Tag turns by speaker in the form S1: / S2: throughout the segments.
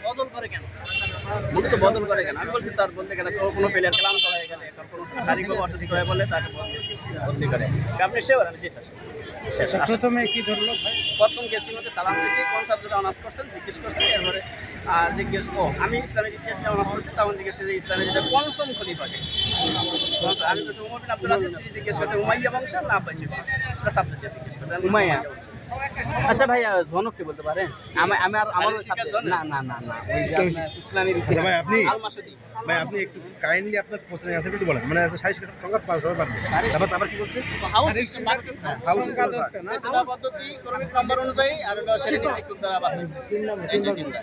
S1: বদল করে কেন? মূলত বদল করে কেন? আমি বলছি স্যার বলতে গেলে কোনো প্লেয়ার ক্লান্ত হয়ে গেলে কোনো শারীরিকভাবে অসুস্থ হয়ে বলে তাকে বদলি করে। আপনি শিওর? আমি জি স্যার।
S2: প্রথমে কি ধরলো ভাই?
S1: প্রথম গেছি মধ্যে সালাম দিয়েছি, কোন সাবজেক্টে অনার্স করছেন জিজ্ঞেস করছেন। এরপরে আমি ইসলামিক ইতিহাসে অনার্স করছি, তখন জিজ্ঞেস যে ইসলামের যেটা পঞ্চম খলিফাকে। আমি প্রথম উমর আব্দুল আজিজ জিজ্ঞেস করছি উমাইয়া বংশ না আব্বাসী বংশ, এটা সাবজেক্টে জিজ্ঞেস করছেন উমাইয়া।
S2: আচ্ছা ভাই জনক কি বলতে পারেন?
S1: আমি আমার
S2: না
S3: ইসলামী আচ্ছা ভাই আপনি একটু কাইন্ডলি আপনার কোশ্চেনের অ্যানসার একটু বলেন, মানে শারীরিক সংঘাত সবাই পারবে। তারপর কি বলছে?
S1: পদ্ধতি ক্রমিক নম্বর অনুযায়ী আর শারীরিক শিক্ষক দ্বারা বাছাই, এই যে তিনটা।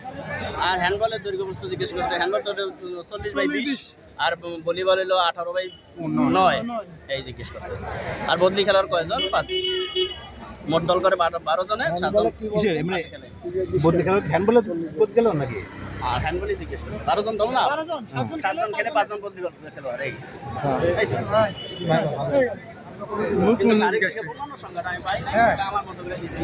S1: আর হ্যান্ডবলের দৈর্ঘ্য বস্তু জিজ্ঞেস করছে, হ্যান্ডবল তো 40/20 আর ভলিবল হলো 18/9 এই জিজ্ঞেস করছে। আর বদলি খেলার কয়জন? 5। মোট দল করে 12 জনের 7 জন
S3: বদলি খেলা হ্যান্ডবলে বদলি খেলা নাকি?
S1: আর হ্যান্ডবলই জিজ্ঞেস করছে 12 জন দল না, 7 জন খেলে 5 জন বদলি খেলোয়াড়। এই তো কিন্তু শারীরিক শিক্ষা পূর্ণ সংখ্যাটা আমি পাই না, আমার মতো করে দিয়েছি।